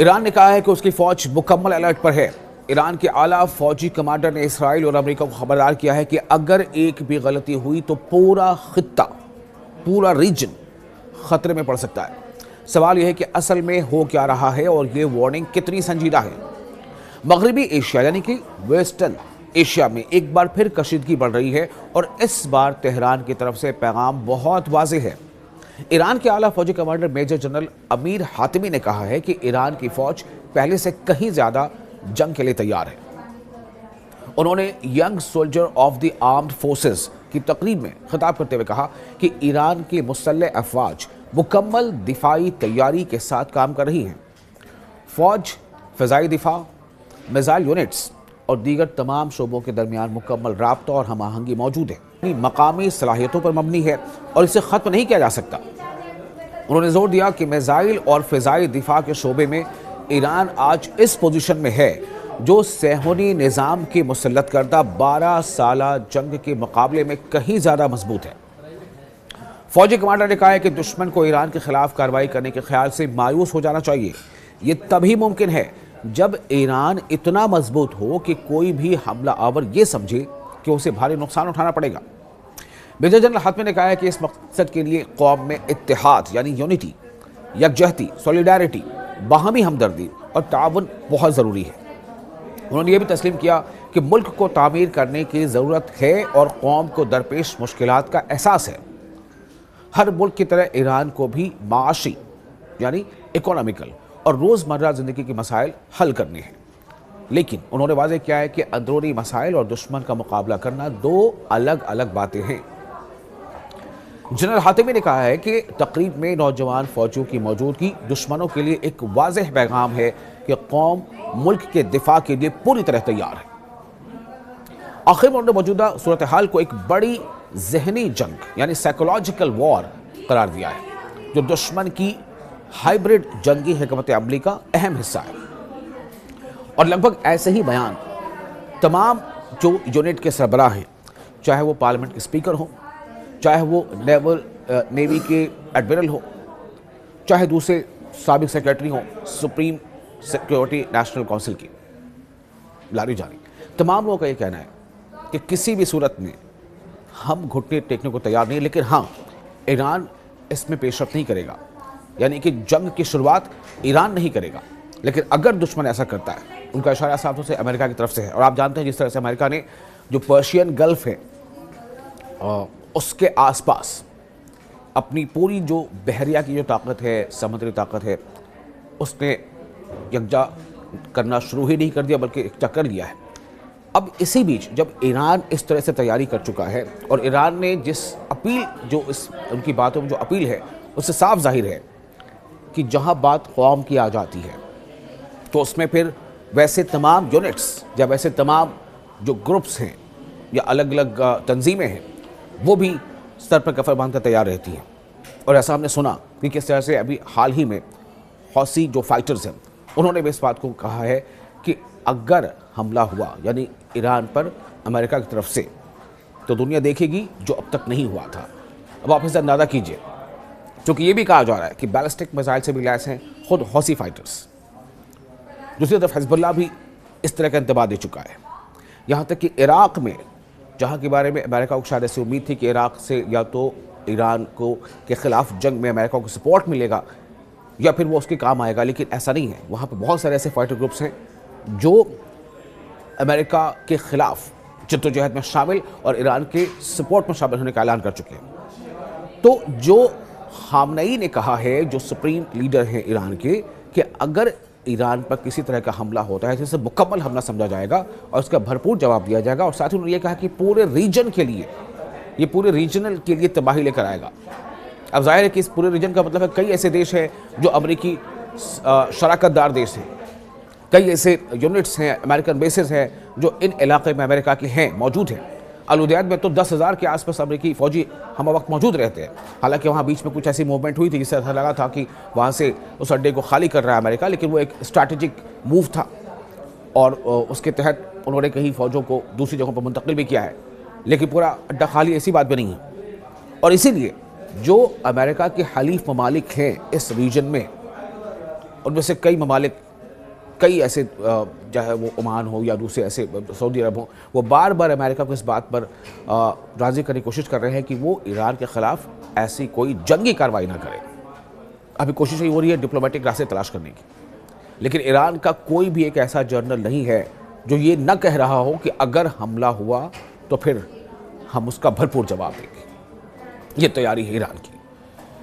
Iran ने कहा है कि उसकी फौज मुकम्मल अलर्ट पर है। ईरान के आला फौजी कमांडर ने इसराइल और अमेरिका को खबरदार किया है कि अगर एक भी गलती हुई तो पूरा खित्ता, पूरा रीजन खतरे में पड़ सकता है। सवाल यह है कि असल में हो क्या रहा है और ये वार्निंग कितनी संजीदा है। मगरबी एशिया यानी कि वेस्टर्न एशिया में एक बार फिर कशीदगी बढ़ रही है और इस बार तेहरान की तरफ से पैगाम बहुत वाज़ेह है। ईरान के आला फौजी कमांडर मेजर जनरल अमीर हातिमी ने कहा है कि ईरान की फौज पहले से कहीं ज्यादा जंग के लिए तैयार है। उन्होंने young soldier of the armed forces की तकरीब में खिताब करते हुए कहा कि ईरान की मुसल्लह अफवाज मुकम्मल दिफाई तैयारी के साथ काम कर रही हैं। फौज, फ़िज़ाई दिफा, मिसाइल यूनिट्स और दीगर तमाम शोबों के दरमियान मुकम्मल राब्ता और हम आहंगी मौजूद है। मकामी सलाहियतों पर मबनी है और इसे ख़त्म नहीं किया जा सकता। उन्होंने जोर दिया कि मिसाइल और फ़िज़ाई दिफा के शोबे में ईरान आज इस पोजीशन में है जो सेहूनी निज़ाम की मुसल्लत करदा 12 साला जंग के मुकाबले में कहीं ज़्यादा मजबूत है। फौजी कमांडर ने कहा है कि दुश्मन को ईरान के खिलाफ कार्रवाई करने के ख्याल से मायूस हो जाना चाहिए। ये तभी मुमकिन है जब ईरान इतना मजबूत हो कि कोई भी हमला आवर ये समझे कि उसे भारी नुकसान उठाना पड़ेगा। मेजर जनरल हातिमी ने कहा है कि इस मकसद के लिए कौम में इत्तेहाद यानी यूनिटी, यकजहती, सॉलिडारिटी, बाहमी हमदर्दी और ताउन बहुत ज़रूरी है। उन्होंने ये भी तस्लीम किया कि मुल्क को तामीर करने की ज़रूरत है और कौम को दरपेश मुश्किलात का एहसास है। हर मुल्क की तरह ईरान को भी माशी यानी इकोनॉमिकल और रोज़मर्रा ज़िंदगी के मसाइल हल करने हैं, लेकिन उन्होंने वाज़ेह किया है कि अंदरूनी मसाइल और दुश्मन का मुकाबला करना दो अलग अलग बातें हैं। जनरल हातिमी ने कहा है कि तकरीब में नौजवान फौजियों की मौजूदगी दुश्मनों के लिए एक वाज़ेह पैगाम है कि कौम मुल्क के दिफा के लिए पूरी तरह तैयार है। आखिर में उन्होंने मौजूदा सूरत हाल को एक बड़ी जहनी जंग यानी साइकोलॉजिकल वॉर करार दिया है, जो दुश्मन की हाइब्रिड जंगी हिकमत अमली का अहम हिस्सा है। और लगभग ऐसे ही बयान तमाम जो यूनिट के सरबराह हैं, चाहे वो पार्लियामेंट के स्पीकर हो, चाहे वो नेवी के एडमिरल हो, चाहे दूसरे साबिक सेक्रेटरी हो सुप्रीम सिक्योरिटी नेशनल काउंसिल की लारी जानी, तमाम लोगों का ये कहना है कि किसी भी सूरत में हम घुटने टेकने को तैयार नहीं, लेकिन हाँ, ईरान इसमें पेशरफ नहीं करेगा, यानी कि जंग की शुरुआत ईरान नहीं करेगा। लेकिन अगर दुश्मन ऐसा करता है, उनका इशारा साफ तौर से अमेरिका की तरफ से है। और आप जानते हैं जिस तरह से अमेरिका ने जो पर्शियन गल्फ है उसके आसपास अपनी पूरी जो बहरिया की जो ताकत है, समुद्री ताकत है, उसने यकजा करना शुरू ही नहीं कर दिया बल्कि यकजा कर लिया है। अब इसी बीच जब ईरान इस तरह से तैयारी कर चुका है और ईरान ने जिस अपील, जो इस उनकी बातों में जो अपील है, उससे साफ जाहिर है कि जहाँ बात कौम की आ जाती है तो उसमें फिर वैसे तमाम यूनिट्स या वैसे तमाम जो ग्रुप्स हैं या अलग अलग तंजीमें हैं, वो भी सर पर कफर बांधकर तैयार रहती हैं। और ऐसा हमने सुना कि किस तरह से अभी हाल ही में हौसी जो फाइटर्स हैं, उन्होंने भी इस बात को कहा है कि अगर हमला हुआ यानी ईरान पर अमेरिका की तरफ से, तो दुनिया देखेगी जो अब तक नहीं हुआ था। अब आप इसे अंदाज़ा कीजिए, क्योंकि ये भी कहा जा रहा है कि बैलिस्टिक मिसाइल से भी लैस हैं खुद हौसी फाइटर्स। दूसरी तरफ हिजबुल्लाह भी इस तरह का इंतबाह दे चुका है। यहाँ तक कि इराक़ में, जहाँ के बारे में अमेरिका को शायद ऐसी उम्मीद थी कि इराक़ से या तो ईरान को के ख़िलाफ़ जंग में अमेरिका को सपोर्ट मिलेगा या फिर वो उसके काम आएगा, लेकिन ऐसा नहीं है। वहाँ पर बहुत सारे ऐसे फाइटर ग्रुप्स हैं जो अमेरिका के ख़िलाफ़ जद्दोजहद में शामिल और ईरान के सपोर्ट में शामिल होने का ऐलान कर चुके हैं। तो जो खामनेई ने कहा है, जो सुप्रीम लीडर हैं ईरान के, कि अगर ईरान पर किसी तरह का हमला होता है जिसे मुकम्मल हमला समझा जाएगा और उसका भरपूर जवाब दिया जाएगा। और साथ ही उन्होंने ये कहा कि पूरे रीजन के लिए, ये पूरे रीजनल के लिए तबाही लेकर आएगा। अब जाहिर है कि इस पूरे रीजन का मतलब है कई ऐसे देश हैं जो अमरीकी शराकतदार देश हैं, कई ऐसे यूनिट्स हैं, अमेरिकन बेसेस हैं जो इन इलाके में अमेरिका के हैं, मौजूद हैं। अल-उदैद में तो 10,000 के आसपास अमरीकी फ़ौजी हम वक्त मौजूद रहते हैं। हालांकि वहाँ बीच में कुछ ऐसी मूवमेंट हुई थी जिससे ऐसा लगा था कि वहाँ से उस अड्डे को खाली कर रहा है अमेरिका, लेकिन वो एक स्ट्रैटेजिक मूव था और उसके तहत उन्होंने कहीं फ़ौजों को दूसरी जगहों पर मुंतकिल भी किया है। लेकिन पूरा अड्डा खाली ऐसी बात भी नहीं है। और इसीलिए जो अमेरिका के हलीफ ममालिक हैं इस रीजन में, उनमें से कई ममालिक कई ऐसे चाहे वो ओमान हो या दूसरे ऐसे सऊदी अरब हो, वो बार बार अमेरिका को इस बात पर राज़ी करने की कोशिश कर रहे हैं कि वो ईरान के ख़िलाफ़ ऐसी कोई जंगी कार्रवाई ना करे। अभी कोशिश यही हो रही है डिप्लोमेटिक रास्ते तलाश करने की, लेकिन ईरान का कोई भी एक ऐसा जर्नल नहीं है जो ये न कह रहा हो कि अगर हमला हुआ तो फिर हम उसका भरपूर जवाब देंगे। ये तैयारी है ईरान की।